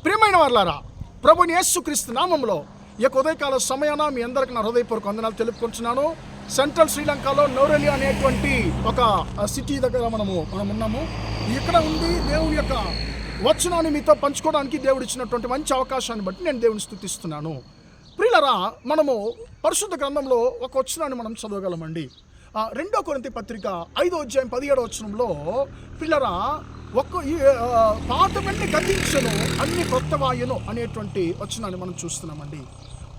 ప్రియమైన వారలారా, ప్రభుని యేసుక్రీస్తు నామంలో ఈ ఉదయకాల సమయాన మీ అందరికి నా హృదయపూర్వక వందనాలు తెలుపుకుంటున్నాను. సెంట్రల్ శ్రీలంకలో నౌరెలి అనేటువంటి ఒక సిటీ దగ్గర మనము ఉన్నాము. ఇక్కడ ఉండి దేవుని యొక్క వచనాన్ని మీతో పంచుకోవడానికి దేవుడు ఇచ్చినటువంటి మంచి అవకాశాన్ని బట్టి నేను దేవుని స్తుతిస్తున్నాను. ప్రియులారా, మనము పరిశుద్ధ గ్రంథంలో ఒక వచనాన్ని మనం చదవగలమండి. 2 కొరింథీ పత్రిక 5వ అధ్యాయం 17వ వచనంలో, ప్రియులారా, పాత వెండి గతించను, అన్ని కొత్తవాయును అనేటువంటి వచనాన్ని మనం చూస్తున్నామండి.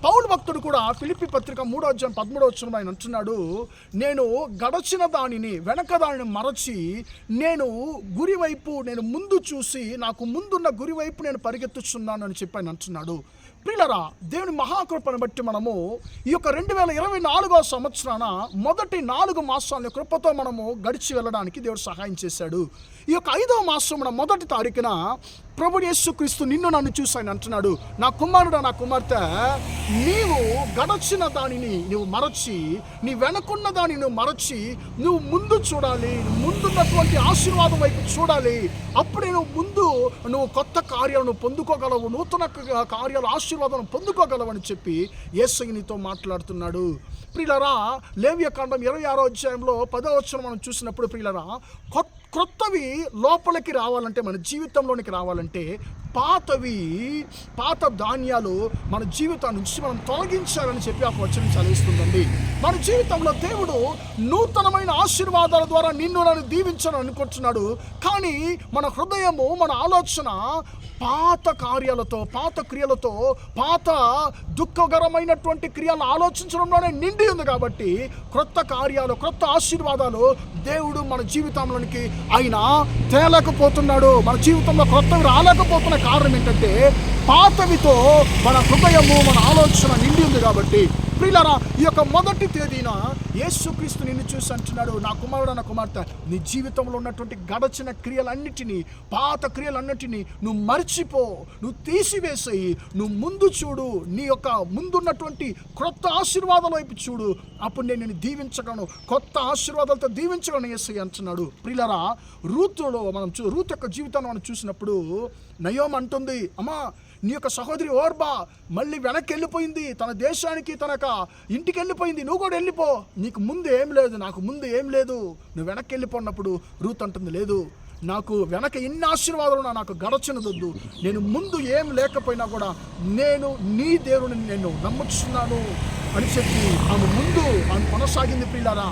పౌలు భక్తుడు కూడా ఫిలిప్పీ పత్రిక 3వ అధ్యాయం 13వ వచనంలో ఆయన అంటున్నాడు, నేను గడచిన దానిని వెనక దానిని మరచి నేను గురివైపు నేను ముందు చూసి నాకు ముందున్న గురివైపు నేను పరిగెత్తుచున్నాను అని చెప్పి ఆయన అంటున్నాడు. ప్రియులారా, దేవుని మహాకృపను బట్టి మనము ఈ యొక్క 2024వ సంవత్సరాన మొదటి 4 మాసాల కృపతో మనము గడిచి వెళ్ళడానికి దేవుడు సహాయం చేశాడు. ఈ యొక్క 5వ మాసం మొదటి తారీఖున ప్రభువు యేసుక్రీస్తు నిన్ను నన్ను చూసి ఆయన అంటున్నాడు, నా కుమారుడా, నా కుమార్తె, నీవు గడచిన దానిని నువ్వు మరచి, నీ వెనకున్న దానిని నువ్వు మరచి నువ్వు ముందు చూడాలి, ముందున్నటువంటి ఆశీర్వాదం వైపు చూడాలి. అప్పుడే నువ్వు కొత్త కార్యాలను పొందుకోగలవు, నూతన కార్యాలు ఆశీర్వాదం పొందుకోగలవు అని చెప్పి యేసయ్య నీతో మాట్లాడుతున్నాడు. ప్రియులారా, లేవియకాండం 26వ అధ్యాయంలో 10వ వచనం మనం చూసినప్పుడు, ప్రియులారా, క్రొత్తవి లోపలికి రావాలంటే, మన జీవితంలోనికి రావాలంటే పాత ధాన్యాలు మన జీవితం నుంచి మనం తొలగించాలని చెప్పి ఆ వచనం చదివిస్తుందండి. మన జీవితంలో దేవుడు నూతనమైన ఆశీర్వాదాల ద్వారా నిన్ను నన్ను దీవించాలని అనుకుంటున్నాడు. కానీ మన హృదయము, మన ఆలోచన పాత కార్యాలతో, పాత క్రియలతో, పాత దుఃఖకరమైనటువంటి క్రియలను ఆలోచించడంలోనే నిండి ఉంది. కాబట్టి క్రొత్త కార్యాలు, క్రొత్త ఆశీర్వాదాలు దేవుడు మన జీవితంలోనికి ఆయన తేలేకపోతున్నాడు. మన జీవితంలో క్రొత్తవి రాలేకపోతున్న కారణం ఏంటంటే పాతవితో మన హృదయము, మన ఆలోచన నిండి ఉంది. కాబట్టి ప్రియులారా, ఈ యొక్క మొదటి తేదీన యేసుక్రీస్తు నిన్ను చూసి అంటున్నాడు, నా కుమారుడు, నా కుమార్తె, నీ జీవితంలో ఉన్నటువంటి గడచిన క్రియలన్నిటినీ, పాత క్రియలన్నిటినీ నువ్వు మర్చిపో, నువ్వు తీసివేసేయి, నువ్వు ముందు చూడు, నీ యొక్క ముందున్నటువంటి క్రొత్త ఆశీర్వాదాల వైపు చూడు. అప్పుడు నేను నిన్ను దీవించగలను, కొత్త ఆశీర్వాదాలతో దీవించగలను యేసయ్య అంటున్నాడు. ప్రియులారా, రూతులో రూత్ యొక్క జీవితాన్ని మనం చూసినప్పుడు నయోమి అంటుంది, అమ్మా, నీ యొక్క సహోదరి ఓర్బా మళ్ళీ వెనక్కి వెళ్ళిపోయింది, తన దేశానికి, తన ఇంటికి వెళ్ళిపోయింది, నువ్వు కూడా వెళ్ళిపో, నీకు ముందు ఏం లేదు, నాకు ముందు ఏం లేదు, నువ్వు వెనక్కి వెళ్ళిపోయినప్పుడు రూత్ అంటుంది, లేదు, నాకు వెనక ఎన్ని ఆశీర్వాదాలు నాకు గడచినదొద్దు, నేను ముందు ఏం లేకపోయినా కూడా నేను నీ దేవుని నేను నమ్ముచున్నాను అని చెప్పి ఆమె కొనసాగింది. ప్రియులారా,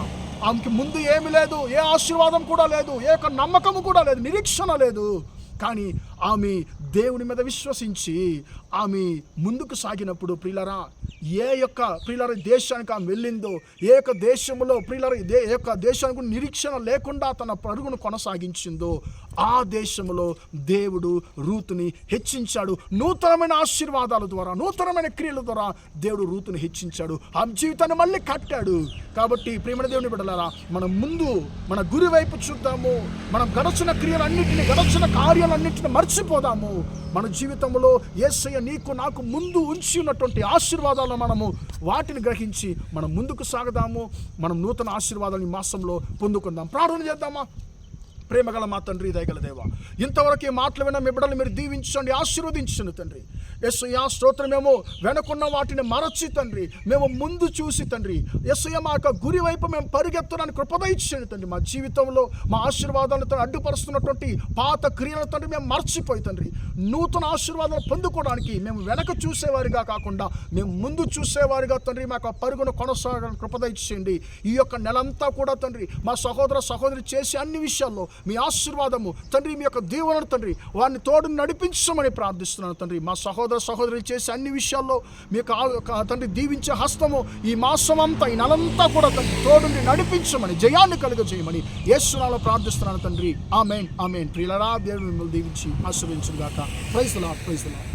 ఆమెకి ముందు ఏమి లేదు, ఏ ఆశీర్వాదం కూడా లేదు, ఏ నమ్మకము కూడా లేదు, నిరీక్షణ లేదు. కానీ ఆమె దేవుని మీద విశ్వసించి ఆమె ముందుకు సాగినప్పుడు, ప్రియులారా, ఏ యొక్క దేశానికి ఆమె వెళ్ళిందో, ఏ యొక్క దేశంలో ప్రియులారా ఏ యొక్క దేశానికి నిరీక్షణ లేకుండా తన పరుగును కొనసాగించిందో ఆ దేశంలో దేవుడు రూతుని హెచ్చించాడు. నూతనమైన ఆశీర్వాదాల ద్వారా, నూతనమైన క్రియల ద్వారా దేవుడు రూతుని హెచ్చించాడు, ఆమె జీవితాన్ని మళ్ళీ కట్టాడు. కాబట్టి ప్రియమైన దేవుని బిడ్డలారా, మనం ముందు మన గురి వైపు చూద్దాము. మనం గడచిన క్రియలన్నింటినీ, గడచిన కార్యాలన్నింటినీ మర్చిపోదాము. మన జీవితంలో యేసయ్య నీకు నాకు ముందు ఉంచి ఉన్నటువంటి ఆశీర్వాదాలను మనము వాటిని గ్రహించి మనం ముందుకు సాగదాము. మనం నూతన ఆశీర్వాదాలను ఈ మాసంలో పొందుకుందాం. ప్రార్థన చేద్దామా? ప్రేమగల మా తండ్రి, దయగల దేవా, ఇంతవరకు ఈ మాటలు విన్న మీ బిడ్డలు మీరు దీవించండి, ఆశీర్వదించండి తండ్రి. యేసయ్య స్తోత్రం. మేము వెనకున్న వాటిని మరచి తండ్రి, మేము ముందు చూసి తండ్రి, యేసయ్య మా యొక్క గురి వైపు మేము పరిగెత్తడానికి కృప దయచేయండి తండ్రి. మా జీవితంలో మా ఆశీర్వాదాలతో అడ్డుపరుస్తున్నటువంటి పాత క్రియల తండ్రి మేము మర్చిపోయి తండ్రి, నూతన ఆశీర్వాదాలు పొందుకోవడానికి మేము వెనక చూసేవారిగా కాకుండా మేము ముందు చూసేవారిగా తండ్రి మా యొక్క పరుగును కొనసాగడానికి కృప దయచేయండి. ఈ యొక్క నెలంతా కూడా తండ్రి మా సహోదరి చేసే అన్ని విషయాల్లో మీ ఆశీర్వాదము తండ్రి, మీ యొక్క దీవెనలు తండ్రి వారిని తోడు నడిపించమని ప్రార్థిస్తున్నాను తండ్రి. మా సహోదరి చేసే అన్ని విషయాల్లో మీ యొక్క తండ్రి దీవించే హస్తము ఈ మాసం అంతా, ఈ నెలంతా కూడా తండ్రి తోడుని నడిపించమని, జయాన్ని కలుగజేయమని యేసు నామములో ప్రార్థిస్తున్నాను తండ్రి. ఆమేన్, ఆమేన్. ప్రియులారా, దేవుని మిమ్మల్ని దీవించి ఆశీర్వదించును గాక. Praise the Lord, praise the lord.